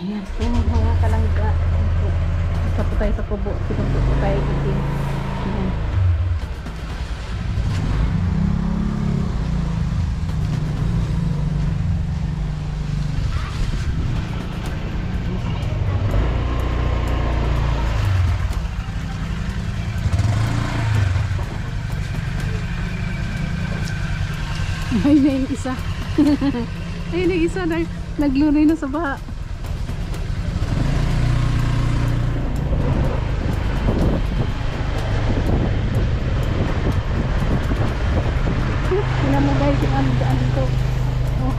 Ayan po mga kalangga. Isa po tayo sa kubo. Sinunto po tayo itin. Ayan. Ay na yung isa. Ay na yung isa. Naglunay na sa baha. Tingnan mo guys yung ano daan dito. Oh.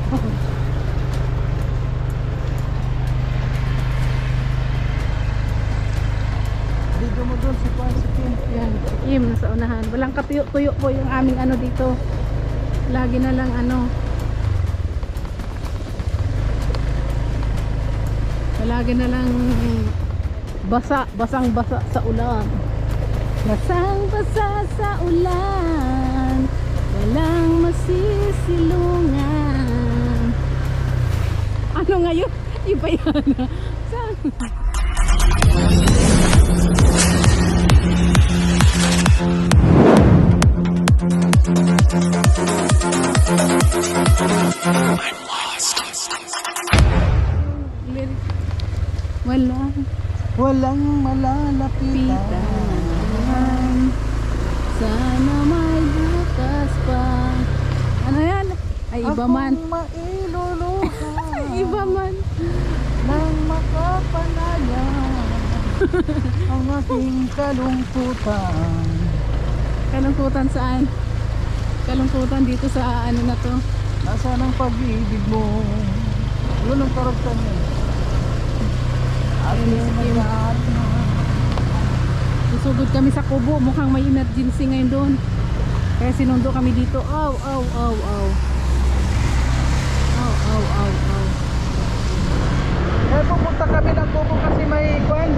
Dito mo doon si Juan, si Kim. Yan, si Kim nasa unahan. Walang katuyo-tuyo po yung aming ano dito. Lagi na lang ano. Lagi na lang basa, basang-basa sa ulan. Basang-basa sa ulan. Walang masisilungan. Ano ngayon? Iba yan. Saan? I'm lost. Walang malalapitan. sana may bukas pa. Ano yan? Ay iba man. Akong mailuluha. Iba man. Nang makapanaya ang aking kalungkutan. Kalungkutan saan? Kalungkutan dito sa ano na to. Nasaan ang pag-ibig mo? Yun ang karagtan niya. At yun lahat na. Susugod kami sa kubo. Mukhang may emergency ngayon doon. Kaya sinundo kami dito. Aw, aw, aw, aw. Aw, aw, aw, aw. Eh, pupunta kami ng kubo kasi may kwan.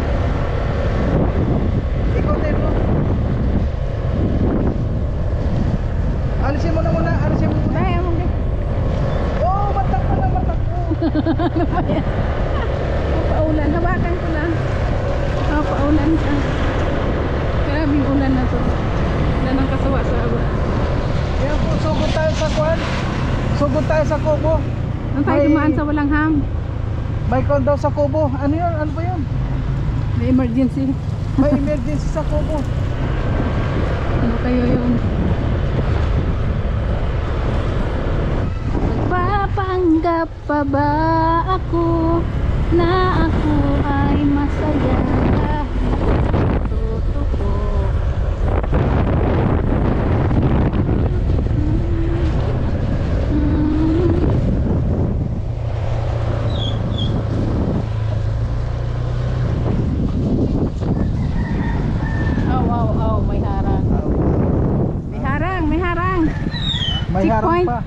Ikutin mo. Alisin mo na muna. Alisin mo muna. Ay, among din. Oh, matak ko na, matak ko. Ano ba yan? Paulan. Hawakan ko lang. Paulan siya. Grabing ulan na to. Wala nang kasawa sa aba. Kaya po, sugod tayo sa kwan. Sugod tayo sa kubo. Nang tayo dumaan sa walang ham. May kwan daw sa kubo. Ano yun? Ano ba yun? May emergency. May emergency sa kubo. Ano kayo yung magpapanggap pa ba ako na ako ay masaya? Totoo. Aw, may harang. May harang, may harang. May harang Checkpoint. pa.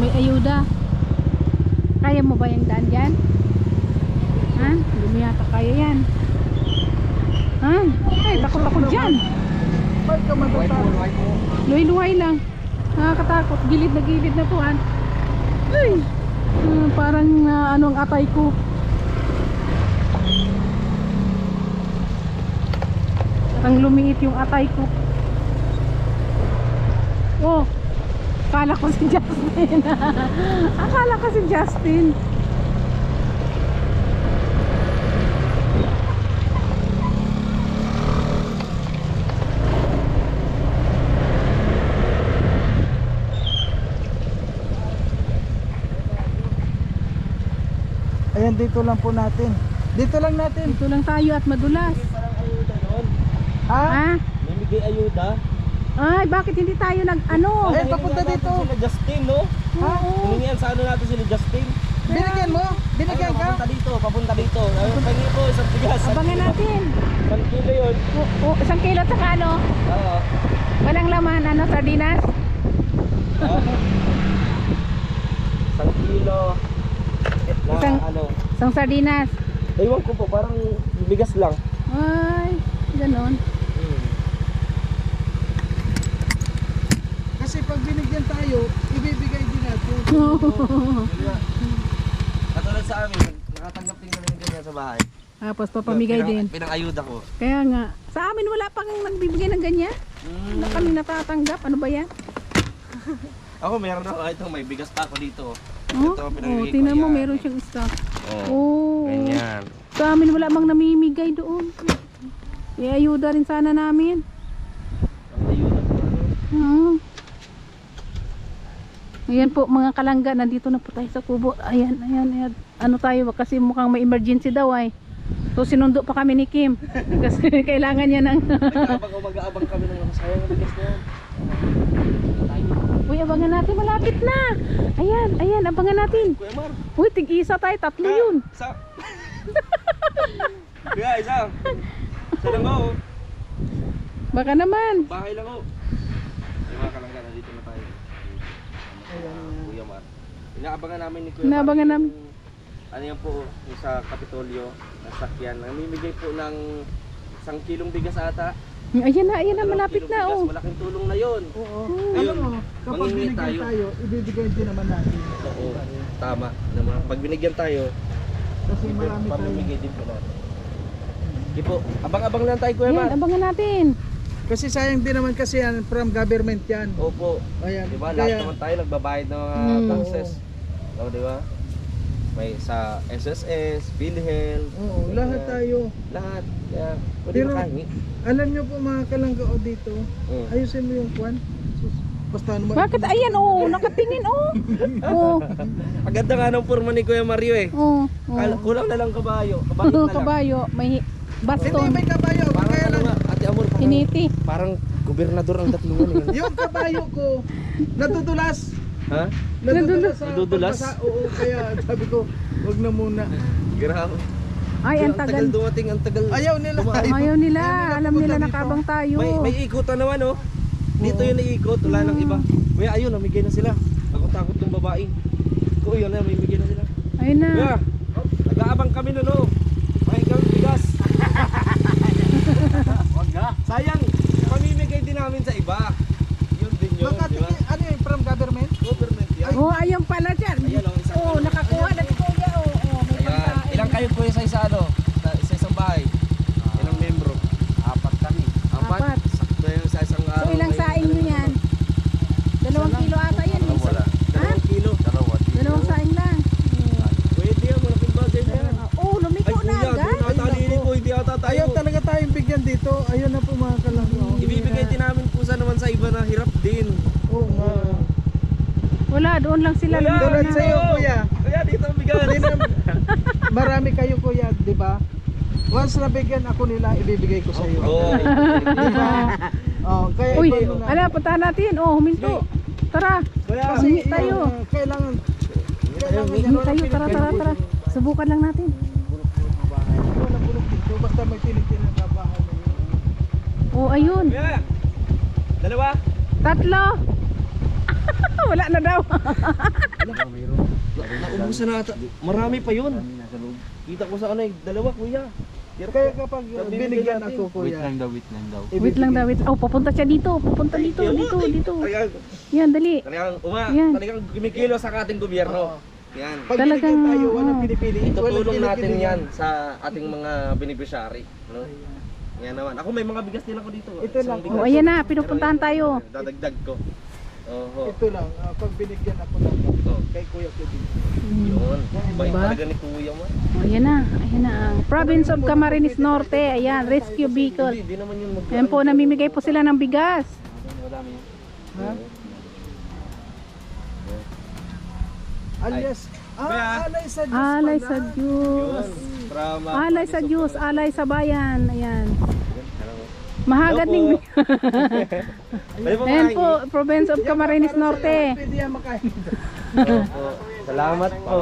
May ayuda. Kaya mo ba yung daan dyan? Ha? Hindi mo yata kaya yan. Ha? Ay, takot ako dyan. May kamatatan. Luhay-luhay lang. Nakakatakot. Gilid na po. Han. Ay! Parang ano ang atay ko. Parang lumiit yung atay ko. Oh! Akala ko si Justin. Akala ko si Justin. Ayan, dito lang po natin. Dito lang natin. Dito lang tayo at madulas. Parang ayuda doon. Ha? Ha? May bigay ayuda. Ay, bakit hindi tayo nag-ano? Ay, papunta Hiningian dito. natin sila Justin, no? Oo. Hiningian sa ano natin sila Justin. Binigyan mo? Binigyan Ayun, ka? papunta dito. Ayun, tangi po, isang bigas. Abangan natin. 1 kilo yun. Isang kilo at saka ano? Oo. Walang laman, ano, sardinas? Ah. 1 kilo. Na Isang- ano. Isang sardinas. Ewan ko po, parang bigas lang. Ay, ganon. Kasi pag binigyan tayo, ibibigay din natin. Katulad sa amin, nakatanggap din kami ng ganyan sa bahay. Tapos papamigay din. Pinang-ayuda ko. Kaya nga, sa amin wala pang nagbibigay ng ganyan. Na kami natatanggap. Ano ba yan? Ako meron ako, ito may bigas pa ako dito. Oh, Ito, oh pinamigay ko tingnan mo, yan. meron siyang stock. Oh, Oh, ganyan. sa amin wala mang namimigay doon. Iayuda rin sana namin. Ayuda ko. Ayan po mga kalangga, nandito na po tayo sa kubo. Ayan, ayan, ayan. Ano tayo, kasi mukhang may emergency daw ay. So sinundo pa kami ni Kim. Kasi kailangan niya ng... Mag-aabang kami ng sayang na bigas na yan. Uy, abangan natin, malapit na. Ayan, ayan, abangan natin. Kuya Mar. Uy, tig-isa tayo, tatlo yun. Isa. Kuya, isa. Isa lang ako. Baka naman. Bahay lang ako. Yung mga kalangga, nandito na tayo. Kuya Mar. Inaabangan namin ni Kuya Mar. Inaabangan namin. Ano yan po, yung sa Kapitolyo, nasakyan. Namimigay po ng 1 kilong bigas ata. Ayan na, 2 malapit kilong na, bigas, oh. Malaking tulong na yun. Oo. Ayun, Alam mo, kapag mangingi binigyan tayo. tayo, ibibigay din naman natin. Oo, tama. Naman. Pag binigyan tayo, Kasi marami tayo. pamimigay din po natin. Sige po, abang-abang lang tayo Kuya Mar. Ayan, abangan natin. Kasi sayang din naman kasi yan, from government yan. Opo. Ayan. Diba, lahat naman tayo nagbabayad ng mga taxes. O, diba? May sa SSS, PhilHealth. Oo, lahat ganyan. tayo. Lahat. Kaya, pwede Pero- makahingi. Alam nyo po mga kalangga o dito, Mm. ayusin mo yung kwan. Basta naman. Bakit? Ayan, oh, nakatingin, oh. Oh, Ang ganda nga ng forma ni Kuya Mario eh. oh, Kulang na lang kabayo. Kabayo na lang. Kabayo, may Hindi, baston, may kabayo. Parang Kaya ano lang, nga, Ate Amor, hiniti. parang gobernador ang datingan eh. yung kabayo ko, natutulas. Ha? Natutulas sa Nadudulas? pagbasa. Oo, kaya sabi ko, wag na muna. Grabe. Ay, ang tagal. dumating, ang tagal. Ayaw nila. Ayaw nila, alam nila pupunta dito. nakabang tayo. May ikutan naman oh. Dito yung naiikot, wala nang iba. Kuya, ayun, namigay na sila. Takot-takot yung babae. Kuya, na, namimigay na sila. Ayun na. Kuya, nag-aabang kami nun oh. May kami bigas. Wag na. Sayang, pamimigay din namin sa iba. Yun din yun, Baka di ba? ano yun, from government? Government yan. Oh, ayun pala dyan. Ayan oh, isang Oh, nakakuha na ni Kuya. Oh, oh, may Ayan, pagkain. ilang kayo kuya sa isa ano? Sa isang bahay? Ilang membro? 4 kami. Apat. Sakto yung sa isang So, araw. ilang saing nyo yan? 2 kilo ata yan. Wala. 2 kilo. 2 saing lang. Pwede yan, malaking bagay na yan. Oh, lumiko na agad. doon natalili po, hindi ata tayo. Ayaw talaga tayong bigyan dito. Ayun na po mga kalangga. Ibibigay din namin po sa naman sa iba na hirap din. Oo nga. Wala, doon lang sila. Wala. lumiko Tulad na. sa'yo, kuya. Kaya dito ang bigas. Marami kayo, kuya, di ba? Once nabigyan ako nila, ibibigay ko sa iyo. Oo. Oh, kaya Uy, ikaw na. ala, puntahan natin. Oh, huminto. Tara. Kuya, Kasi Hingi tayo. Kailangan Hingi tayo. Tara, tara, tara. Subukan lang natin. wala bulok dito. Basta may tinitin na bahay na yun. Oh, ayun. Kuya, dalawa? 3. Wala na daw. Naubusan na ata. Marami pa yun. Kita ko sa ano eh, dalawa kuya. Kaya kapag binigyan ako, kuya. Wait lang daw, wait. Oh, papunta siya dito. Papunta dito, dito, dito. Yan, dali. Talagang Yan. talagang kumikilo sa ating gobyerno. Yan. Pag Talagang, binigyan tayo, walang oo. pinipili. Itutulong natin yan sa ating mga beneficiary, no? Yan naman. Ako may mga bigas din ako dito. Ito Isang lang. bigas. Oh, ayan na, pinupuntahan tayo. Dadagdag ko. Oho. Ito lang, pag binigyan ako ng kay Kuya Kevin. Yun. Bay Diba? talaga ni Kuya mo. Oh, ayan na, ayan na. Ang Province of Camarines Norte. Ayan, Rescue Vehicle. Hindi naman yun mag- Ayan po, namimigay po sila ng bigas. Ha? Alias, Kuya. alay sa Diyos Alay pala. sa Diyos. Alay sa Diyos, alay sa bayan. Ayan. Mahagad Hello ning... po. Pwede po Ayan makahingi? po, Province of Camarines Norte. Pwede yan makain. Opo. Salamat po.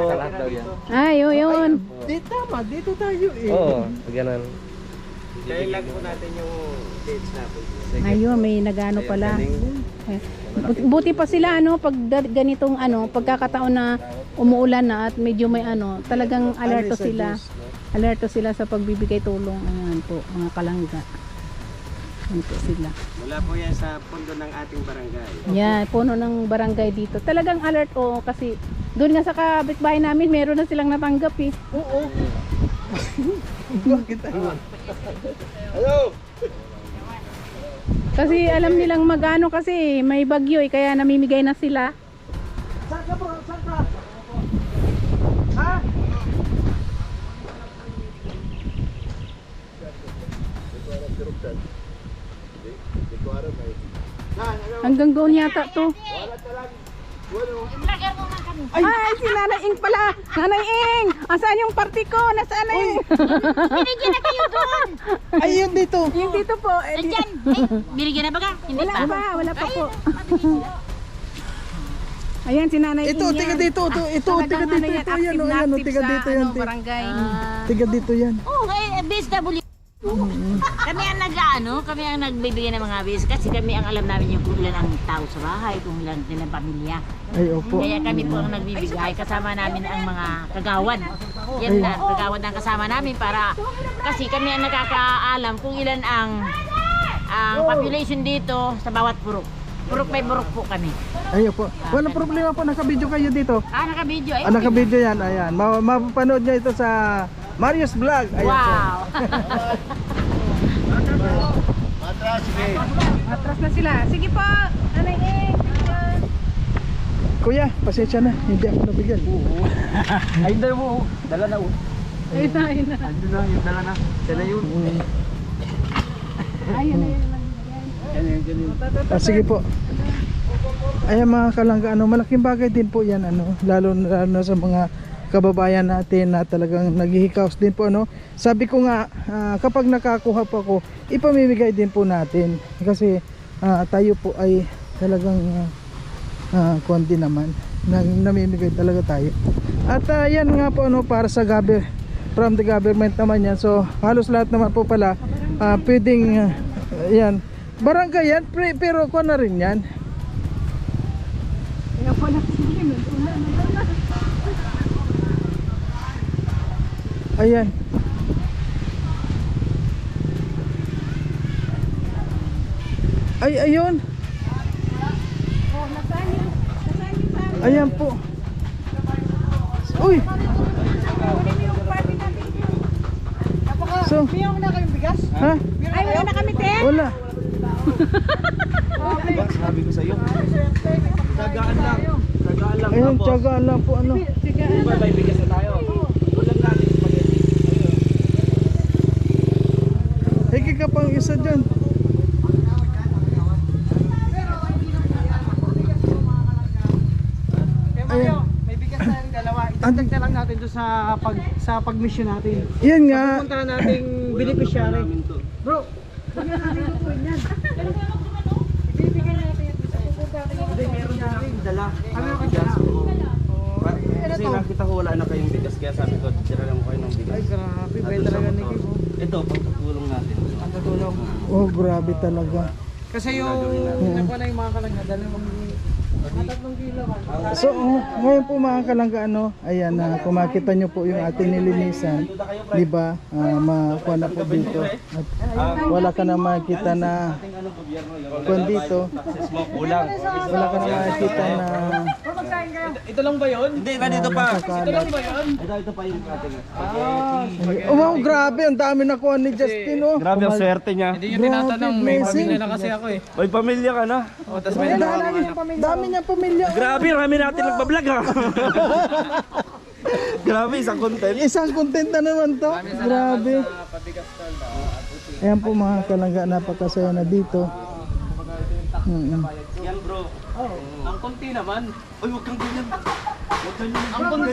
Ay, yun. Di tama, dito tayo eh. Oo, ganun. Kaya lang po natin yung dates natin. Ayun, may nagano pala. Eh, Buti pa sila ano pag ganitong ano, pagkakataon na umuulan na at medyo may ano, talagang alerto sila. Alerto sila sa pagbibigay tulong. Ayan po, mga kalangga. Yan po sila. Mula po yan sa pundo ng ating barangay. Yan, puno ng barangay dito. Talagang alert o kasi doon nga sa kapitbahay namin meron na silang natanggap eh. Oo. Bakit ano? Hello! Kasi alam nilang magano kasi may bagyo eh, kaya namimigay na sila. Saan ka bro? Saan ka? Ha? Hanggang doon yata to. Ay, si Nanay Ing pala. Nanay Ing! Asan yung party ko? Nasaan na Ing? Binigyan na kayo doon. Ay, yun dito. Yung dito po. Andyan. Ay, binigyan na ba ka? Hindi Wala pa. pa, wala pa po. Ayan si Nanay Ing Ito, yan. tiga dito. Ito, tiga Talagang dito. yan, Ito, yan. active na Yan, active tiga sa, dito yan. barangay. Tiga dito yan. Oo, BSW. Kami ang kami ang nagbibigay ng mga bis kasi kami ang alam namin yung kung ilan ang tao sa bahay, kung ilan nilang pamilya. Ay, opo. Kaya kami po ang nagbibigay, kasama namin ang mga kagawan. Yan na, kagawan ang kasama namin para kasi kami ang nakakaalam kung ilan ang population dito sa bawat purok. Purok by purok po kami. Ay, opo. Walang problema po, naka-video kayo dito. Naka-video. Naka-video yan, ayan. Mapapanood nyo ito sa Marius Vlog. Ayan po. Wow! Atras na sila. Sige po, Nanay Ing. Kuya, pasensya na. Hindi ako nabigyan. Ay, hindi mo. Dala na. Ayun na, ayun na. Ando na, yung dala na. Dala yun. Ayun na, ayun na. Sige po. Ayan mga kalangga, malaking bagay din po yan, lalo na sa mga kababayan natin na talagang naghihikaos din po, Sabi ko nga, kapag nakakuha po ako, ipamimigay din po natin kasi tayo po ay talagang kundi naman, namimigay talaga tayo. At yan nga po, para sa from the government naman yan, so halos lahat naman po pala pwedeng yan, barangay yan, pero kuha na rin yan. Kaya po na sige, Ayan. Ay, ayun. Oh, nasaan yung sa Ayan po. Uy. So, ha? Ay, wala na kami, te. Wala. Sabi ko sa'yo. Tagaan lang. Tagaan lang. Ayun, Tapos, tiyagaan lang po, Sige, di ba may bigas na tayo? Ulam natin spaghetti. Higi ka pang isa dyan. Ayan. May bigas tayong dalawa. Itagdag na lang natin doon sa pag-mission natin. Yan nga. Pupunta na nating beneficiary. Bro, bigyan natin ito po yan. Ibibigay natin ito sa pupunta natin yung beneficiary. Dala. Ano yung Bigas. kanya? Oo. Ano Kasi to? nakita ko wala na kayong bigas kaya sabi ko, tira lang ko kayo ng bigas. Ay, grabe. Bait Nandun sa talaga ni motor. Kim. Ito, pagtutulong natin. Ang tutulong. Oh, grabe talaga. Kasi yung nakuha na yung mga kalangga, dalawang 3 kilo man. So, ngayon po mga kalangga, ayan, kung makita nyo po yung ating nilinisan, di ba, makuha na po dito. At wala ka na makita na Ating ano, gobyerno yun. kung dito, Success mo, kulang. wala ka na makita na Ito lang ba yun? Hindi, nandito pa. nakakalat. Ito pa yung ating Oh, wow, grabe, ang dami nakuha ni Justin, Grabe ang swerte niya. Hindi nyo tinatanong, may pamilya na kasi ako eh. May pamilya ka na. O, tapos may Dami niyang pamilya. Grabe, rami natin nagbablog ha. Grabe, isang content. Isang content na naman to. Grabe. Ayan po mga kalangga, napakasaya na dito. Yan bro. Ang konti naman. Uy, huwag kang ganyan. Huwag kang ganyan. Ang konti.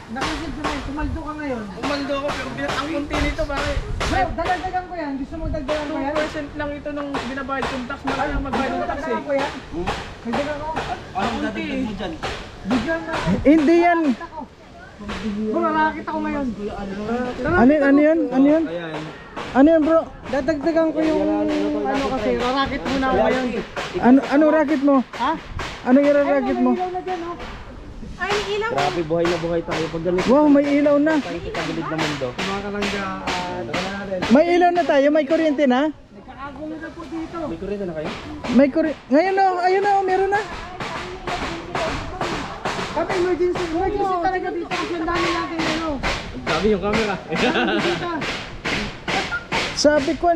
Nakikid ko ngayon, kumaldo ka ngayon. Kumaldo ako, pero ang konti nito bakit? Bro, dagdagan ko yan. Gusto mo dagdagan ko yan? 2% lang ito nung binabayad kong tax. Mahal lang magbayad ng tax eh. Dagdagan ko. Anong dadagdag mo dyan? Bigyan na. Hindi yan. Bro, nakakita ko ngayon. Ano yan? Ano yan? Ayan. Ano yan bro? Dadagdagan ko yung ano kasi, rarakit muna ako ngayon. Ano racket mo? Ha? Ano yung racket mo? Ilaw na dyan, oh. Ay, ilaw. Grabe, buhay na buhay tayo. Pag ganito Wow, may ilaw na. tayo sa tagilid ng mundo. Mga kalangga, wala na rin. May ilaw na tayo, may kuryente na. Nagkakagong na po dito. May kuryente na kayo? May ngayon na, ayun na, meron na. Papa, emergency talaga dito kasi ang dami natin ano. Ang dami yung camera. Sabi ko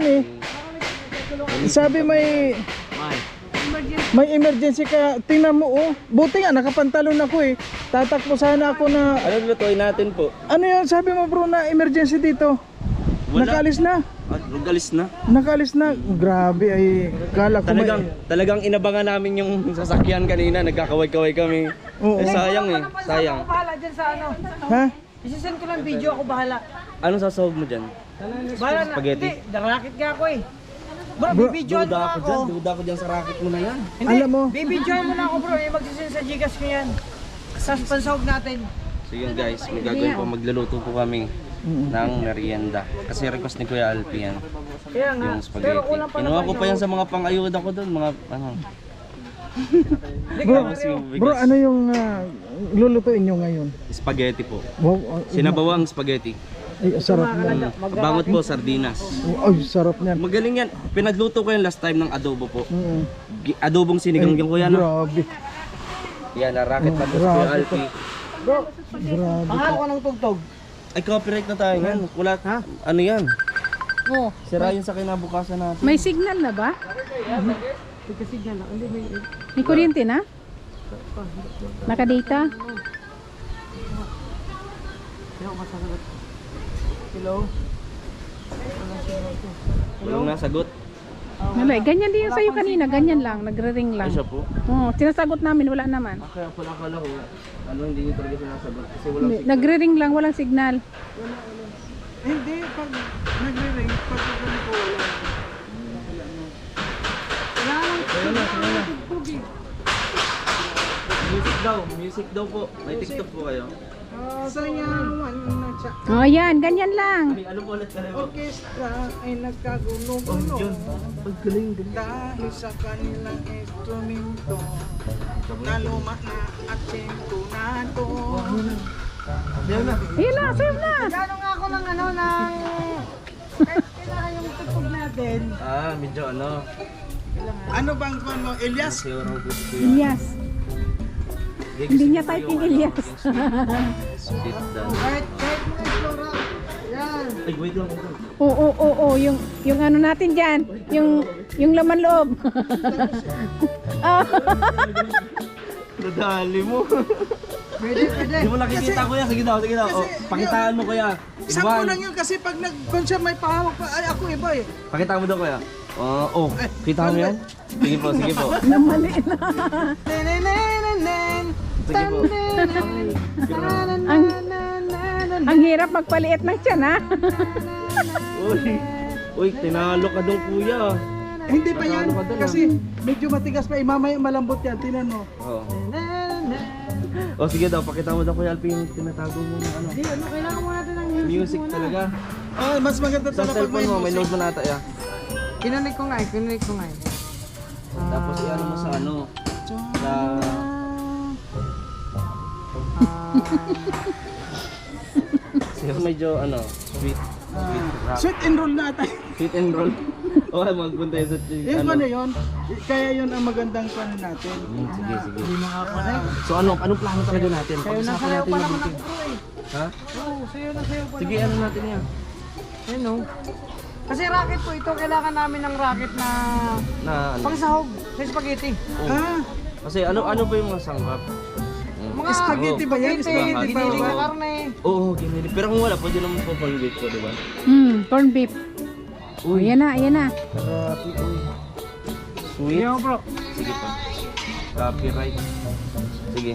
sabi may emergency ka. Tingnan mo oh. Buti nga nakapantalon ako eh. Tatakbo sana ako na Ano lutuin natin po? ano yun sabi mo bro na emergency dito. Wala. Nakaalis na. Nagalis na. Nakaalis na. Grabe ay kala ko Talagang inabangan namin yung sasakyan kanina. Nagkakaway-kaway kami. Oo. Sayang eh. Sayang. Ako bahala dyan sa ano. Ha? Isisend ko lang video, ako bahala. Anong sasahog mo dyan? Bahala na. Spaghetti? Hindi, darakit ka ako eh. Bro, Bro, bibidyoan mo na ako. Duda ko dyan sa racket mo na yan. Hindi, Alam mo. bibidyoan mo na ako bro. Eh, magsisend sa Gcash ko yan. Sa pansahog natin. So yun guys, may gagawin po. Magluluto po kami ng merienda. Kasi request ni Kuya Alpi yan. Kaya nga. Yung spaghetti. Kinuha ko pa yan sa mga pang-ayuda ko doon. Mga ano. Bro, ano yung lulutuin nyo ngayon? Spaghetti po. Wow, Sinabawang spaghetti. ay, sarap niyan. Bangot po, sardinas. Ay, sarap niyan. Magaling yan. Pinagluto ko yan last time ng adobo po. Mm. Adobong sinigang yung kuya no? Grabe. Yan, na-racket na po si Grabe Kuya to. Alpi. Grabe. Mahal ko ng tugtog. Ay, copyright na tayo yan. Wala, ano yan? Oh, Sira yun sa kinabukasan natin. may signal na ba? Pagkasignal na. Hindi, may... May kuryente na? Nakadata? Hello? Walang nasagot. Wala, ganyan din yung sa'yo kanina, ganyan lang, nagre-ring lang. Ay, siya po. Oo, sinasagot namin, wala naman. Kaya pala akala ko, ano, hindi niyo talaga sinasagot. Kasi walang signal. Nagre-ring lang, walang signal. Hindi, pag nagre-ring, pag ganito wala. Music daw po. May TikTok po kayo. Sayawan na siya. Oh, yan, ganyan lang. Ay, ano po ulit ka rin? Orkestra ay nagkagulo-gulo Paggaling, galing. dahil sa kanilang instrumento na luma na at sintunado. Yan na. Ayun na, save na. Gano'n nga ako ng ano, ng... Kahit kailangan yung tugtog natin. Ah, medyo ano. Ano bang kung mo, Elias? Kasi oraw po si Kuya. Elias. Hindi niya typing Elias. Sit down. Kahit mo explore. Yan. Ay, wait lang. Oo, yung ano natin dyan, yung laman loob. Ah, Nadali mo. Pwede. Hindi mo nakikita kuya. Sige daw. Oh, pakitaan mo kuya. Sampo lang yun kasi pag nag-concert may pahawak pa, ay ako iba eh. Pakita mo daw kuya. Oh, kita mo yan? Sige po. namali na. Sige po. Ang hirap magpaliit ng tiyan, ha? Uy, tinalo ka dong kuya. Hindi pa yan, Ano ka doon, kasi medyo matigas pa, mamaya malambot yan, tinan mo. Oh. Oh, sige daw. Pakita mo daw kuya Alpi yung tinatago mo na ano. Hindi, ano, kailangan mo natin ng music Music muna. talaga. Oh, mas maganda Sa talaga pag cellphone may mo, may music. load mo nata ya. Kinunik ko nga eh. Tapos i-ano mo sa ano. Sa... Kasi medyo ano, sweet rap. Sweet and roll na tayo. Sweet and roll. Oh, magpunta yun sa Yung ano yun, kaya yun ang magandang paano natin. Sige. So anong plano talaga natin? Pag-usapan natin mabuti. Ha? Oo, sayo na pa. Sige, ano natin yan? Yan o. Kasi racket po ito, kailangan namin ng racket na Na ano? pangsahog sa spaghetti. Ah, Kasi ano ba yung mga sangkap? Mga spaghetti ba yan? spaghetti, Spaghetti ba? giniling na karne. Oo, ginilig. Pero kung wala, pwede naman po pag-wait ko, di ba? Corn beef. Oh, yan na. Grabe, uy. Sweet. Yo bro. Sige pa. Copyright. Sige.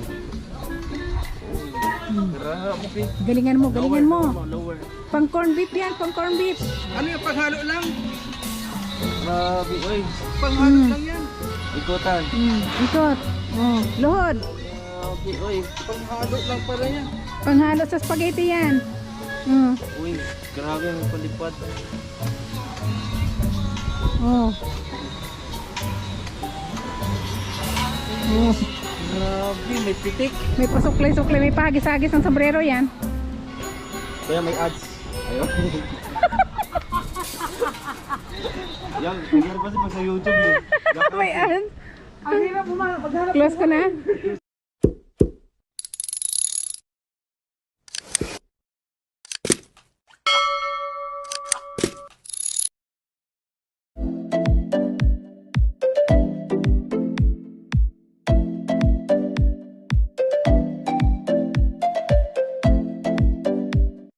Grabe. Galingan mo. Lower. Pang corn beef yan, pang corn beef. ano yung paghalo lang? Grabe, uy. Panghalo lang yan. Ikutan. Ikot. Oh, luhod. Grabe, uy. Panghalo lang pala yan. Panghalo sa spaghetti yan. Uy, grabe ang palipad. Oh. Grabe, may pitik. May pasukli-sukli, may pagis-agis ng sombrero yan. Kaya may ads. Ayun. Yan, nangyari kasi pag sa YouTube yun. May an. Ang hirap maghanap. Close ko na.